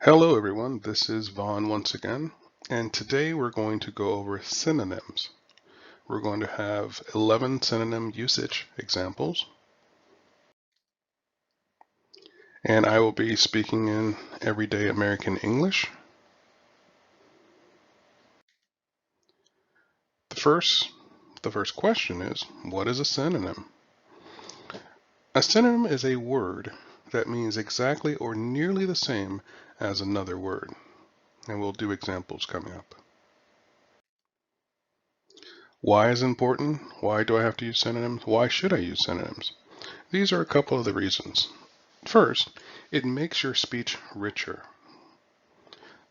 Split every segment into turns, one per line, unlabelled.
Hello everyone, this is Vaughn once again, and today we're going to go over synonyms. We're going to have 11 synonym usage examples, and I will be speaking in everyday American English. The first question is, what is a synonym? A synonym is a word that means exactly or nearly the same as another word, and we'll do examples coming up. Why is it important? Why do I have to use synonyms? Why should I use synonyms? These are a couple of the reasons. First, it makes your speech richer.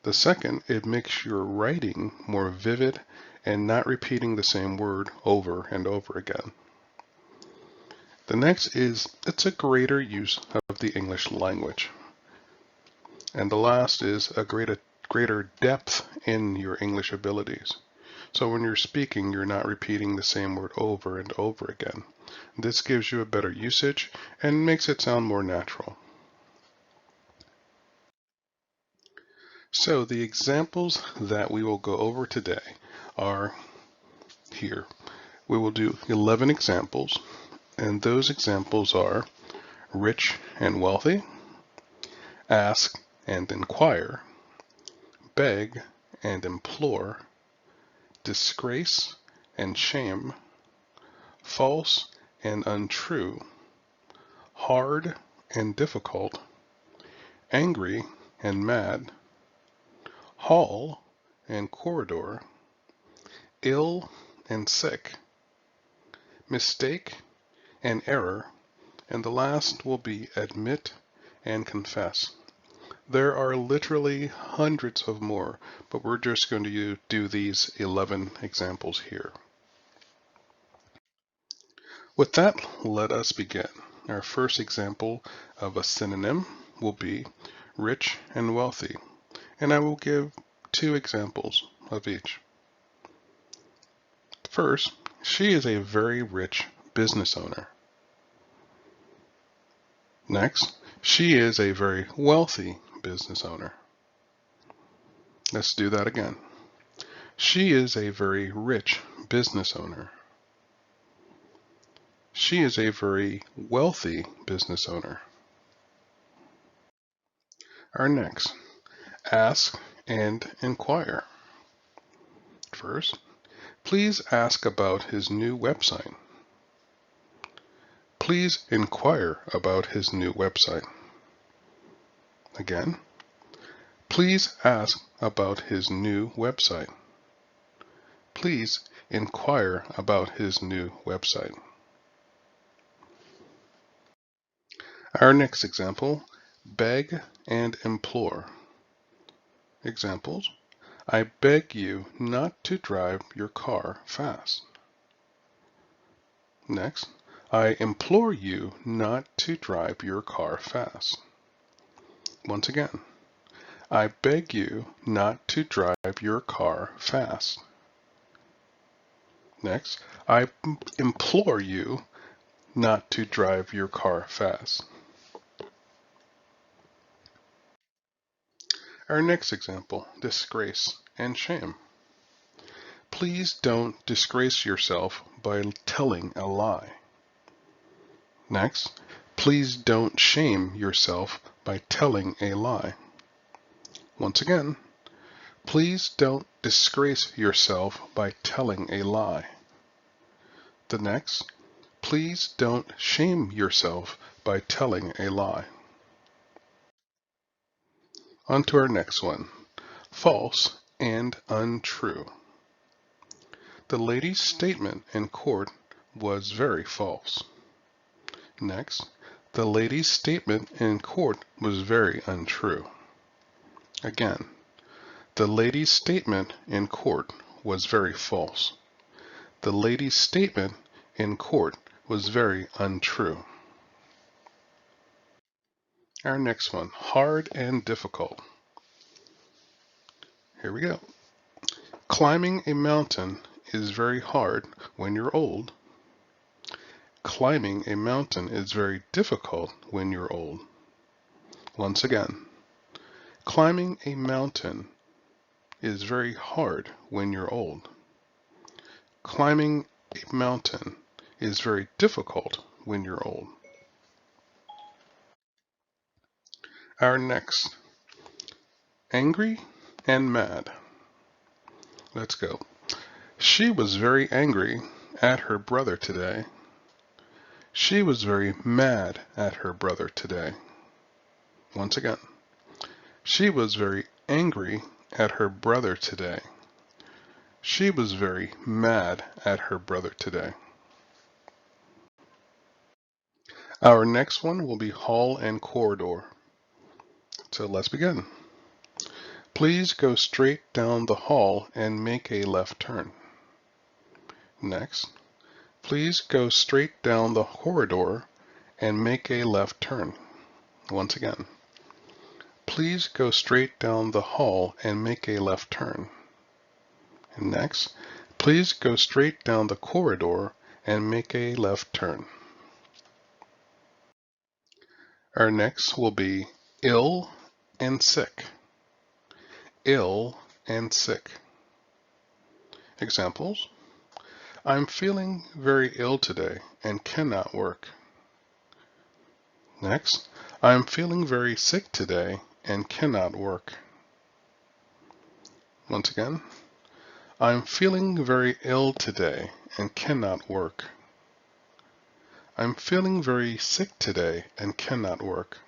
The second, it makes your writing more vivid and not repeating the same word over and over again. The next is it's a greater use of the English language. And the last is a greater depth in your English abilities. So when you're speaking, you're not repeating the same word over and over again. This gives you a better usage and makes it sound more natural. So the examples that we will go over today are here. We will do 11 examples, and those examples are rich and wealthy, ask and inquire, beg and implore, disgrace and shame, false and untrue, hard and difficult, angry and mad, hall and corridor, ill and sick, mistake and error, and the last will be admit and confess. There are literally hundreds of more, but we're just going to do these 11 examples here. With that, let us begin. Our first example of a synonym will be rich and wealthy, and I will give 2 examples of each. First, she is a very rich business owner. Next, she is a very wealthy business owner. Let's do that again. She is a very rich business owner. She is a very wealthy business owner. Our next, ask and inquire. First, please ask about his new website. Please inquire about his new website. Again, please ask about his new website. Please inquire about his new website. Our next example, beg and implore. Examples, I beg you not to drive your car fast. Next, I implore you not to drive your car fast. Once again, I beg you not to drive your car fast. Next, I implore you not to drive your car fast. Our next example, disgrace and shame. Please don't disgrace yourself by telling a lie. Next, please don't shame yourself by telling a lie. Once again, please don't disgrace yourself by telling a lie. The next, please don't shame yourself by telling a lie. On to our next one, false and untrue. The lady's statement in court was very false. Next, the lady's statement in court was very untrue. Again, the lady's statement in court was very false. The lady's statement in court was very untrue. Our next one, hard and difficult. Here we go. Climbing a mountain is very hard when you're old. Climbing a mountain is very difficult when you're old. Once again, Climbing a mountain is very hard when you're old. Climbing a mountain is very difficult when you're old. Our next, angry and mad. Let's go. She was very angry at her brother today. She was very mad at her brother today. Once again, she was very angry at her brother today. She was very mad at her brother today. Our next one will be hall and corridor. So let's begin. Please go straight down the hall and make a left turn. Next, please go straight down the corridor and make a left turn. Once again, please go straight down the hall and make a left turn. And next, please go straight down the corridor and make a left turn. Our next will be ill and sick. Ill and sick. Examples: I'm feeling very ill today and cannot work. Next, I'm feeling very sick today and cannot work. Once again, I'm feeling very ill today and cannot work. I'm feeling very sick today and cannot work.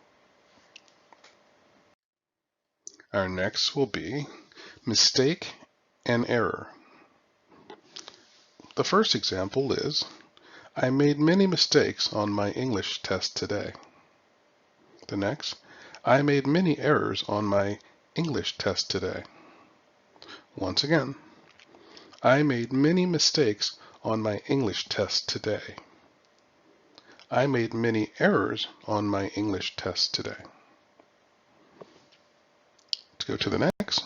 Our next will be mistake and error. The first example is, I made many mistakes on my English test today. The next, I made many errors on my English test today. Once again, I made many mistakes on my English test today. I made many errors on my English test today. Let's go to the next.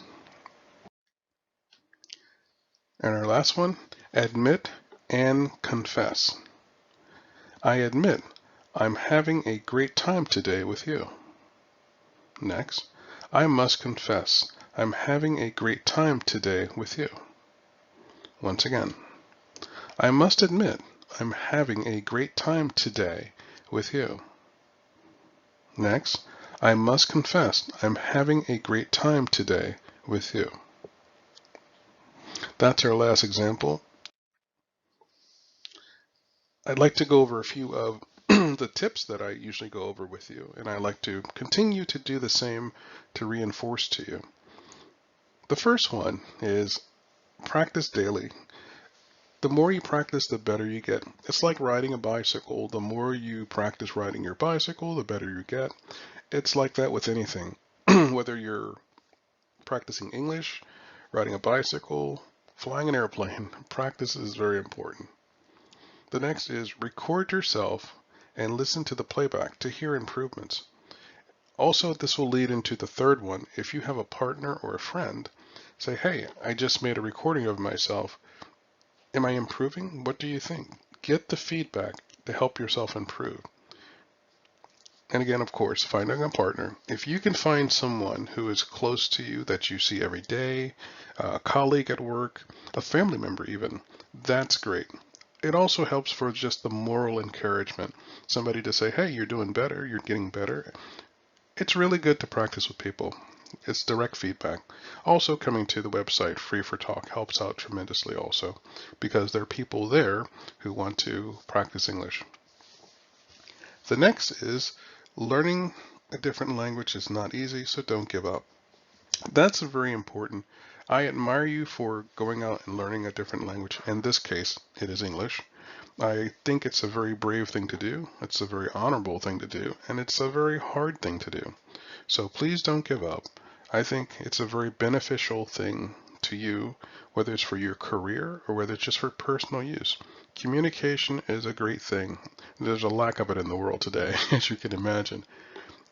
And our last one, admit and confess. I admit I'm having a great time today with you. Next, I must confess I'm having a great time today with you. Once again, I must admit I'm having a great time today with you. Next, I must confess I'm having a great time today with you. That's our last example. I'd like to go over a few of the tips that I usually go over with you, and I like to continue to do the same to reinforce to you. The first one is practice daily. The more you practice, the better you get. It's like riding a bicycle. The more you practice riding your bicycle, the better you get. It's like that with anything. Whether you're practicing English, riding a bicycle, flying an airplane, practice is very important. The next is record yourself and listen to the playback to hear improvements. Also, this will lead into the third one. If you have a partner or a friend, say, hey, I just made a recording of myself. Am I improving? What do you think? Get the feedback to help yourself improve. And again, of course, finding a partner. If you can find someone who is close to you that you see every day, a colleague at work, a family member even, that's great. It also helps for just the moral encouragement. Somebody to say, hey, you're doing better, you're getting better. It's really good to practice with people. It's direct feedback. Also, coming to the website Free for Talk helps out tremendously also, because there are people there who want to practice English. The next is learning a different language is not easy, so don't give up. That's very important. I admire you for going out and learning a different language. In this case, it is English. I think it's a very brave thing to do. It's a very honorable thing to do, and it's a very hard thing to do. So please don't give up. I think it's a very beneficial thing to you, whether it's for your career or whether it's just for personal use. Communication is a great thing. There's a lack of it in the world today, as you can imagine.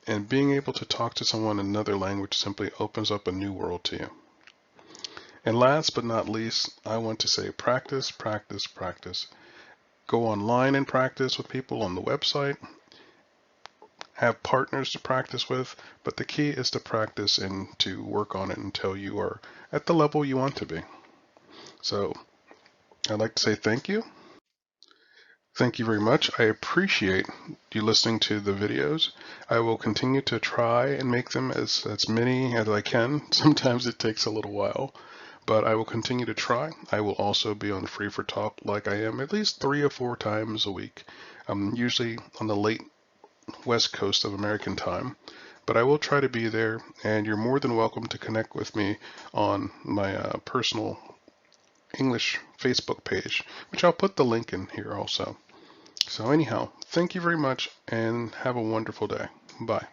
And being able to talk to someone in another language simply opens up a new world to you. And last but not least, I want to say practice, practice, practice. Go online and practice with people on the website. have partners to practice with, but the key is to practice and to work on it until you are at the level you want to be. So I'd like to say thank you. Thank you very much. I appreciate you listening to the videos. I will continue to try and make them as many as I can. Sometimes it takes a little while, but I will continue to try. I will also be on Free for Talk like I am at least 3 or 4 times a week. I'm usually on the late west coast of American time, but I will try to be there, and you're more than welcome to connect with me on my personal English Facebook page, which I'll put the link in here also. So anyhow, thank you very much and have a wonderful day. Bye.